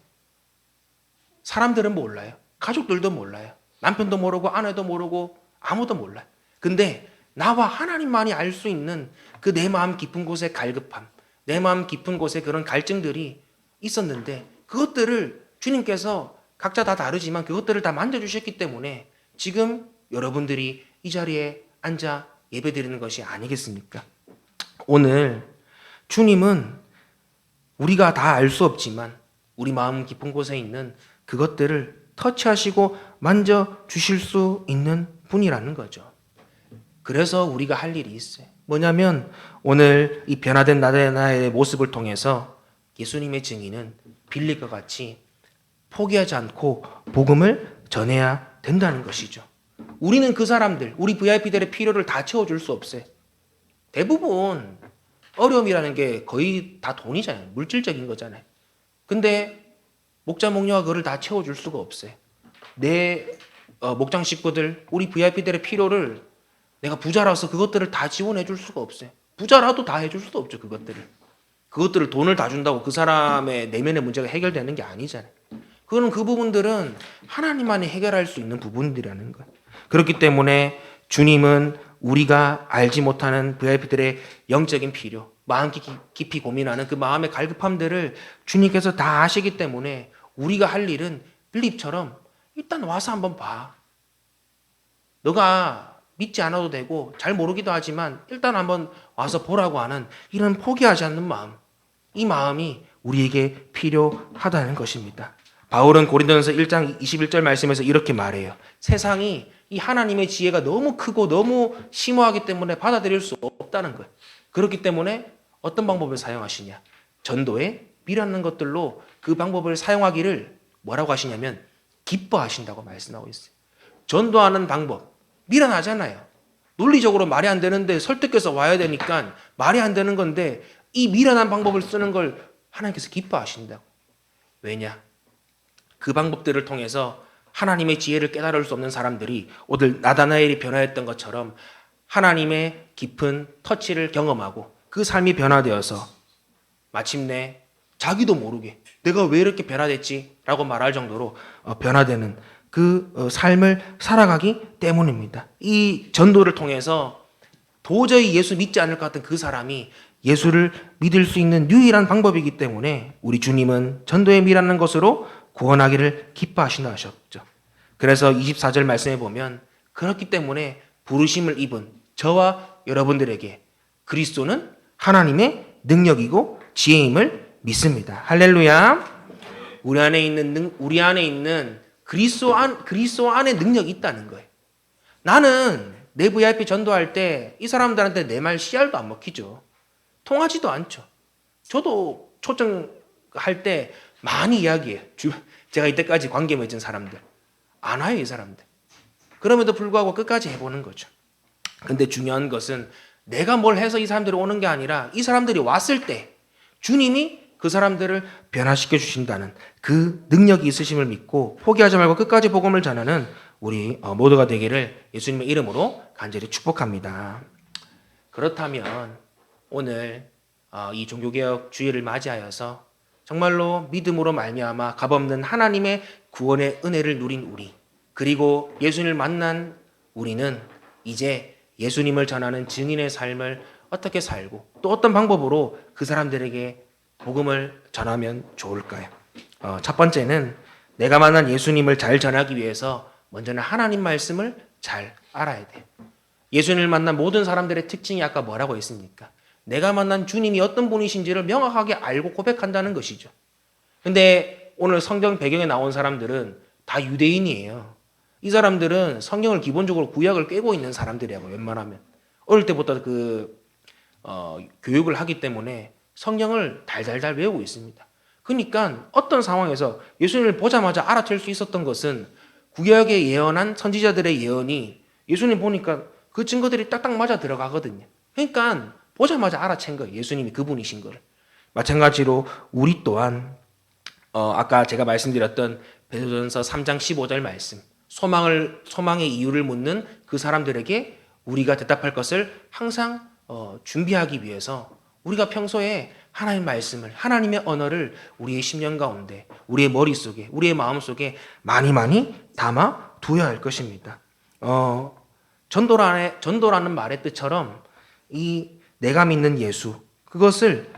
사람들은 몰라요. 가족들도 몰라요. 남편도 모르고 아내도 모르고 아무도 몰라요. 근데 나와 하나님만이 알 수 있는 그 내 마음 깊은 곳의 갈급함, 내 마음 깊은 곳에 그런 갈증들이 있었는데 그것들을 주님께서 각자 다 다르지만 그것들을 다 만져주셨기 때문에 지금 여러분들이 이 자리에 앉아 예배드리는 것이 아니겠습니까? 오늘 주님은 우리가 다 알 수 없지만 우리 마음 깊은 곳에 있는 그것들을 터치하시고 만져주실 수 있는 분이라는 거죠. 그래서 우리가 할 일이 있어요. 뭐냐면 오늘 이 변화된 나다나엘의 모습을 통해서 예수님의 증인은 빌립과 같이 포기하지 않고 복음을 전해야 된다는 것이죠. 우리는 그 사람들, 우리 VIP들의 필요를 다 채워줄 수 없어요. 대부분 어려움이라는 게 거의 다 돈이잖아요. 물질적인 거잖아요. 근데 목자 목녀가 그걸 다 채워줄 수가 없어요. 내 목장 식구들, 우리 VIP들의 필요를 내가 부자라서 그것들을 다 지원해 줄 수가 없어요. 부자라도 다 해줄 수도 없죠. 그것들을 돈을 다 준다고 그 사람의 내면의 문제가 해결되는 게 아니잖아요. 그거는 그 부분들은 하나님만이 해결할 수 있는 부분들이라는 거예요. 그렇기 때문에 주님은 우리가 알지 못하는 VIP들의 영적인 필요, 마음 깊이 고민하는 그 마음의 갈급함들을 주님께서 다 아시기 때문에 우리가 할 일은 빌립처럼 일단 와서 한번 봐. 너가 믿지 않아도 되고 잘 모르기도 하지만 일단 한번 와서 보라고 하는 이런 포기하지 않는 마음, 이 마음이 우리에게 필요하다는 것입니다. 바울은 고린도전서 1장 21절 말씀에서 이렇게 말해요. 세상이 이 하나님의 지혜가 너무 크고 너무 심오하기 때문에 받아들일 수 없다는 거예요. 그렇기 때문에 어떤 방법을 사용하시냐? 전도에 미라는 것들로 그 방법을 사용하기를 뭐라고 하시냐면 기뻐하신다고 말씀하고 있어요. 전도하는 방법 미련하잖아요. 논리적으로 말이 안 되는데 설득해서 와야 되니까 말이 안 되는 건데 이 미련한 방법을 쓰는 걸 하나님께서 기뻐하신다고. 왜냐? 그 방법들을 통해서 하나님의 지혜를 깨달을 수 없는 사람들이 오늘 나다나엘이 변화했던 것처럼 하나님의 깊은 터치를 경험하고 그 삶이 변화되어서 마침내 자기도 모르게 내가 왜 이렇게 변화됐지? 라고 말할 정도로 변화되는 그 삶을 살아가기 때문입니다. 이 전도를 통해서 도저히 예수 믿지 않을 것 같은 그 사람이 예수를 믿을 수 있는 유일한 방법이기 때문에 우리 주님은 전도에 미라는 것으로 구원하기를 기뻐하신다 하셨죠. 그래서 24절 말씀에 보면 그렇기 때문에 부르심을 입은 저와 여러분들에게 그리스도는 하나님의 능력이고 지혜임을 믿습니다. 할렐루야. 우리 안에 있는 그리스도 안에 능력이 있다는 거예요. 나는 내 VIP 전도할 때 이 사람들한테 내 말 씨알도 안 먹히죠. 통하지도 않죠. 저도 초청할 때 많이 이야기해요. 제가 이때까지 관계 맺은 사람들. 안 와요, 이 사람들. 그럼에도 불구하고 끝까지 해보는 거죠. 근데 중요한 것은 내가 뭘 해서 이 사람들이 오는 게 아니라 이 사람들이 왔을 때 주님이 그 사람들을 변화시켜 주신다는 그 능력이 있으심을 믿고 포기하지 말고 끝까지 복음을 전하는 우리 모두가 되기를 예수님의 이름으로 간절히 축복합니다. 그렇다면 오늘 이 종교개혁 주일을 맞이하여서 정말로 믿음으로 말미암아 값없는 하나님의 구원의 은혜를 누린 우리, 그리고 예수님을 만난 우리는 이제 예수님을 전하는 증인의 삶을 어떻게 살고 또 어떤 방법으로 그 사람들에게 복음을 전하면 좋을까요? 첫 번째는 내가 만난 예수님을 잘 전하기 위해서 먼저는 하나님 말씀을 잘 알아야 돼요. 예수님을 만난 모든 사람들의 특징이 아까 뭐라고 했습니까? 내가 만난 주님이 어떤 분이신지를 명확하게 알고 고백한다는 것이죠. 근데 오늘 성경 배경에 나온 사람들은 다 유대인이에요. 이 사람들은 성경을 기본적으로 구약을 꿰고 있는 사람들이라고 웬만하면. 어릴 때부터 교육을 하기 때문에 성경을 달달달 외우고 있습니다. 그러니까 어떤 상황에서 예수님을 보자마자 알아챌 수 있었던 것은 구약에 예언한 선지자들의 예언이 예수님 보니까 그 증거들이 딱딱 맞아 들어가거든요. 그러니까 보자마자 알아챈 거예요. 예수님이 그분이신 걸. 마찬가지로 우리 또한 아까 제가 말씀드렸던 베드로전서 3장 15절 말씀, 소망의 이유를 묻는 그 사람들에게 우리가 대답할 것을 항상 준비하기 위해서 우리가 평소에 하나님의 말씀을, 하나님의 언어를 우리의 심령 가운데, 우리의 머릿속에, 우리의 마음속에 많이 담아 두어야 할 것입니다. 전도라는 말의 뜻처럼 이 내가 믿는 예수, 그것을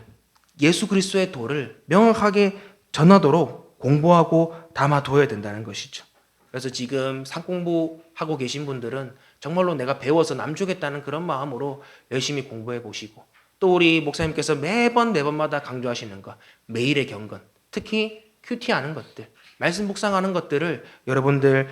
예수 그리스도의 도를 명확하게 전하도록 공부하고 담아둬야 된다는 것이죠. 그래서 지금 상공부하고 계신 분들은 정말로 내가 배워서 남주겠다는 그런 마음으로 열심히 공부해 보시고, 또 우리 목사님께서 매번마다 강조하시는 것, 매일의 경건, 특히 큐티하는 것들, 말씀 묵상하는 것들을 여러분들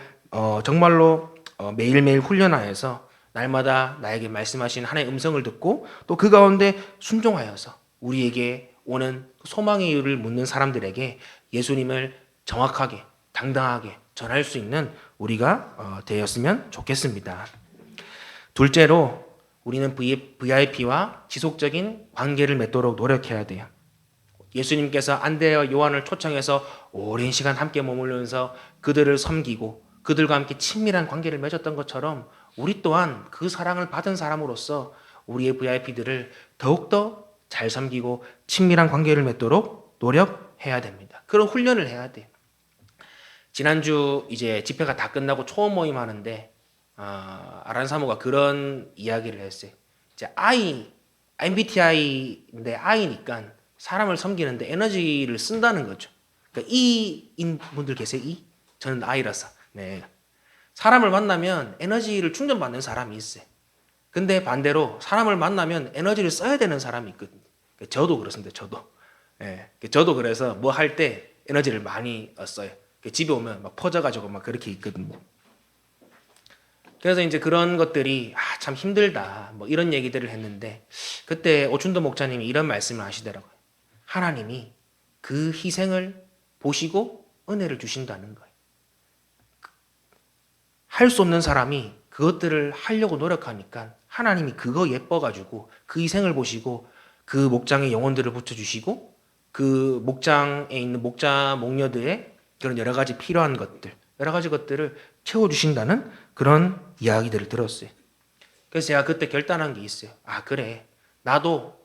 정말로 매일매일 훈련하여서 날마다 나에게 말씀하신 하나님의 음성을 듣고 또 그 가운데 순종하여서 우리에게 오는 소망의 이유를 묻는 사람들에게 예수님을 정확하게 당당하게 전할 수 있는 우리가 되었으면 좋겠습니다. 둘째로 우리는 VIP와 지속적인 관계를 맺도록 노력해야 돼요. 예수님께서 안드레와 요한을 초청해서 오랜 시간 함께 머물면서 그들을 섬기고 그들과 함께 친밀한 관계를 맺었던 것처럼 우리 또한 그 사랑을 받은 사람으로서 우리의 VIP들을 더욱더 잘 섬기고 친밀한 관계를 맺도록 노력해야 됩니다. 그런 훈련을 해야 돼요. 지난주 이제 집회가 다 끝나고 초원 모임 하는데 아란 사모가 그런 이야기를 했어요. 이제 MBTI인데 I니까 사람을 섬기는데 에너지를 쓴다는 거죠. 그러니까 E인 분들 계세요? E? 저는 I라서. 네. 사람을 만나면 에너지를 충전받는 사람이 있어요. 근데 반대로 사람을 만나면 에너지를 써야 되는 사람이 있거든요. 저도 그렇습니다. 저도. 예. 저도 그래서 뭐 할 때 에너지를 많이 써요. 집에 오면 막 퍼져가지고 막 그렇게 있거든요. 그래서 이제 그런 것들이 참 힘들다 뭐 이런 얘기들을 했는데 그때 오춘도 목사님이 이런 말씀을 하시더라고요. 하나님이 그 희생을 보시고 은혜를 주신다는 거예요. 할 수 없는 사람이 그것들을 하려고 노력하니까 하나님이 그거 예뻐가지고 그 희생을 보시고 그 목장의 영혼들을 붙여주시고 그 목장에 있는 목자 목녀들의 그런 여러 가지 필요한 것들, 여러 가지 것들을 채워주신다는 그런 이야기들을 들었어요. 그래서 제가 그때 결단한 게 있어요. 그래. 나도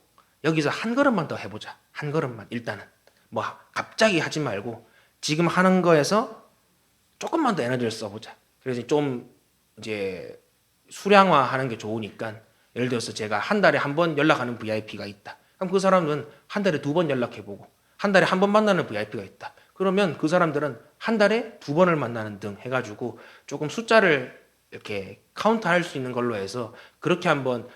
여기서 한 걸음만 더 해보자. 한 걸음만 일단은. 뭐 갑자기 하지 말고 지금 하는 거에서 조금만 더 에너지를 써보자. 그래서 좀 이제 수량화하는 게 좋으니까 예를 들어서 제가 한 달에 한 번 연락하는 VIP가 있다. 그럼 그 사람은 한 달에 2번 연락해보고 한 달에 한 번 만나는 VIP가 있다. 그러면 그 사람들은 한 달에 2번을 만나는 등 해가지고 조금 숫자를 이렇게 카운트할 수 있는 걸로 해서 그렇게 한번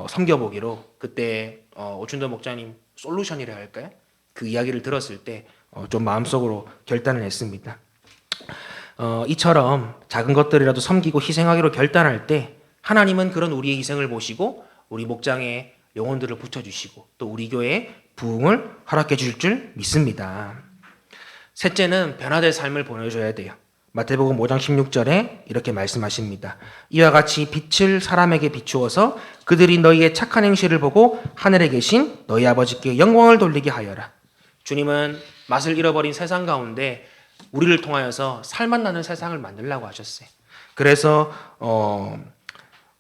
섬겨보기로 그때 오춘도 목자님 솔루션이라 할까요? 그 이야기를 들었을 때 좀 마음속으로 결단을 했습니다. 이처럼 작은 것들이라도 섬기고 희생하기로 결단할 때 하나님은 그런 우리의 희생을 보시고 우리 목장에 영혼들을 붙여주시고 또 우리 교회에 부흥을 허락해 주실 줄 믿습니다. 셋째는 변화될 삶을 보내줘야 돼요. 마태복음 5장 16절에 이렇게 말씀하십니다. 이와 같이 빛을 사람에게 비추어서 그들이 너희의 착한 행실을 보고 하늘에 계신 너희 아버지께 영광을 돌리게 하여라. 주님은 맛을 잃어버린 세상 가운데 우리를 통하여서 살맛 나는 세상을 만들려고 하셨어요. 그래서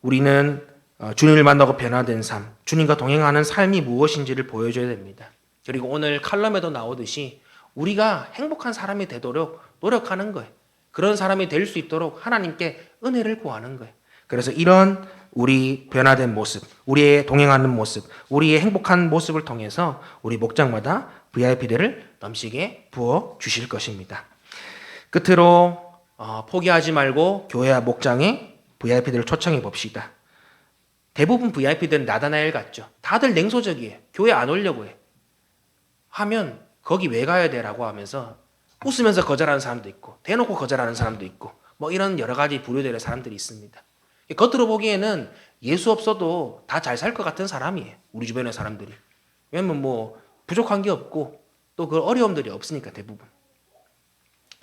우리는 주님을 만나고 변화된 삶, 주님과 동행하는 삶이 무엇인지를 보여줘야 됩니다. 그리고 오늘 칼럼에도 나오듯이 우리가 행복한 사람이 되도록 노력하는 거예요. 그런 사람이 될 수 있도록 하나님께 은혜를 구하는 거예요. 그래서 이런 우리 변화된 모습, 우리의 동행하는 모습, 우리의 행복한 모습을 통해서 우리 목장마다 VIP들을 넘치게 부어 주실 것입니다. 끝으로 포기하지 말고 교회와 목장에 VIP들을 초청해 봅시다. 대부분 VIP들은 나다나엘 같죠. 다들 냉소적이에요. 교회 안 오려고 해. 하면 거기 왜 가야 돼라고 하면서 웃으면서 거절하는 사람도 있고 대놓고 거절하는 사람도 있고 뭐 이런 여러 가지 부류들의 사람들이 있습니다. 겉으로 보기에는 예수 없어도 다 잘 살 것 같은 사람이에요. 우리 주변의 사람들이. 왜냐면 뭐 부족한 게 없고 또 그 어려움들이 없으니까 대부분.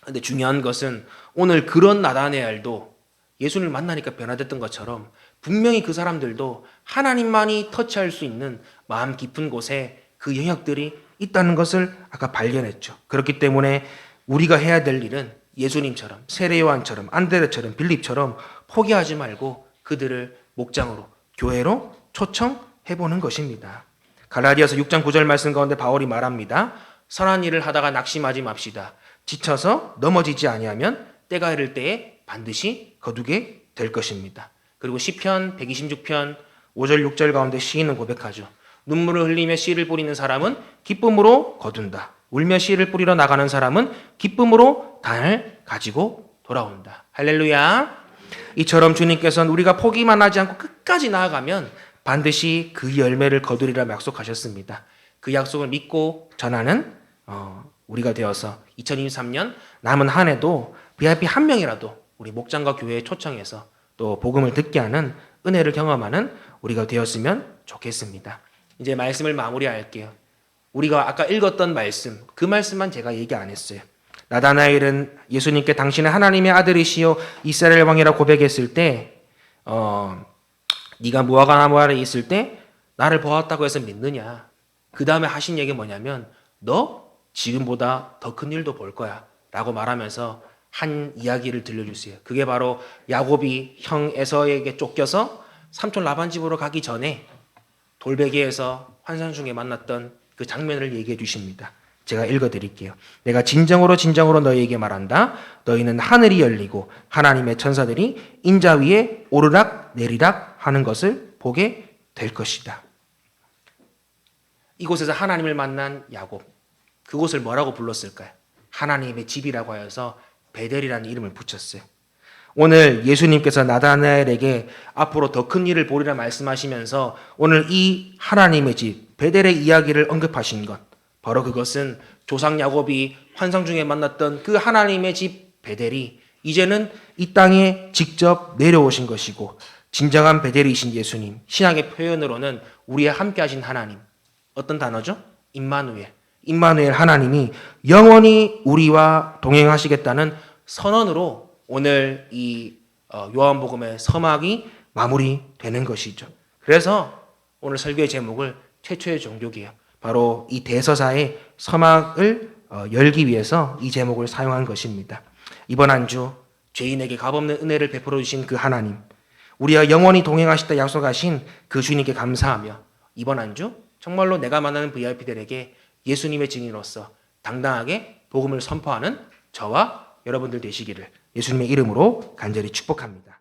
근데 중요한 것은 오늘 그런 나다나엘도 예수님을 만나니까 변화됐던 것처럼 분명히 그 사람들도 하나님만이 터치할 수 있는 마음 깊은 곳에 그 영역들이 있다는 것을 아까 발견했죠. 그렇기 때문에 우리가 해야 될 일은 예수님처럼, 세례 요한처럼, 안드레처럼, 빌립처럼 포기하지 말고 그들을 목장으로, 교회로 초청해보는 것입니다. 갈라디아서 6장 9절 말씀 가운데 바울이 말합니다. 선한 일을 하다가 낙심하지 맙시다. 지쳐서 넘어지지 아니하면 때가 이를 때에 반드시 거두게 될 것입니다. 그리고 시편 126편 5절 6절 가운데 시인은 고백하죠. 눈물을 흘리며 씨를 뿌리는 사람은 기쁨으로 거둔다. 울며 씨를 뿌리러 나가는 사람은 기쁨으로 단을 가지고 돌아온다. 할렐루야. 이처럼 주님께서는 우리가 포기만 하지 않고 끝까지 나아가면 반드시 그 열매를 거두리라 약속하셨습니다. 그 약속을 믿고 전하는 우리가 되어서 2023년 남은 한 해도 VIP 한 명이라도 우리 목장과 교회에 초청해서 또 복음을 듣게 하는 은혜를 경험하는 우리가 되었으면 좋겠습니다. 이제 말씀을 마무리할게요. 우리가 아까 읽었던 말씀, 그 말씀만 제가 얘기 안 했어요. 나다나엘은 예수님께 당신은 하나님의 아들이시요 이스라엘 왕이라 고백했을 때 네가 무화과 나무 아래에 있을 때 나를 보았다고 해서 믿느냐. 그 다음에 하신 얘기 뭐냐면 너 지금보다 더 큰 일도 볼 거야 라고 말하면서 한 이야기를 들려주세요. 그게 바로 야곱이 형 에서에게 쫓겨서 삼촌 라반 집으로 가기 전에 돌베개에서 환상 중에 만났던 그 장면을 얘기해 주십니다. 제가 읽어드릴게요. 내가 진정으로 진정으로 너희에게 말한다. 너희는 하늘이 열리고 하나님의 천사들이 인자 위에 오르락 내리락 하는 것을 보게 될 것이다. 이곳에서 하나님을 만난 야곱, 그곳을 뭐라고 불렀을까요? 하나님의 집이라고 하여서 베델이라는 이름을 붙였어요. 오늘 예수님께서 나다나엘에게 앞으로 더 큰 일을 보리라 말씀하시면서 오늘 이 하나님의 집 베델의 이야기를 언급하신 것, 바로 그것은 조상 야곱이 환상 중에 만났던 그 하나님의 집 베델이 이제는 이 땅에 직접 내려오신 것이고 진정한 베델이신 예수님, 신약의 표현으로는 우리와 함께 하신 하나님, 어떤 단어죠? 임마누엘. 임마누엘 하나님이 영원히 우리와 동행하시겠다는 선언으로 오늘 이 요한복음의 서막이 마무리되는 것이죠. 그래서 오늘 설교의 제목을 최초의 종교개혁, 바로 이 대서사의 서막을 열기 위해서 이 제목을 사용한 것입니다. 이번 한 주 죄인에게 값없는 은혜를 베풀어 주신 그 하나님, 우리와 영원히 동행하시다 약속하신 그 주님께 감사하며 이번 한 주 정말로 내가 만나는 VIP들에게 예수님의 증인으로서 당당하게 복음을 선포하는 저와 여러분들 되시기를 예수님의 이름으로 간절히 축복합니다.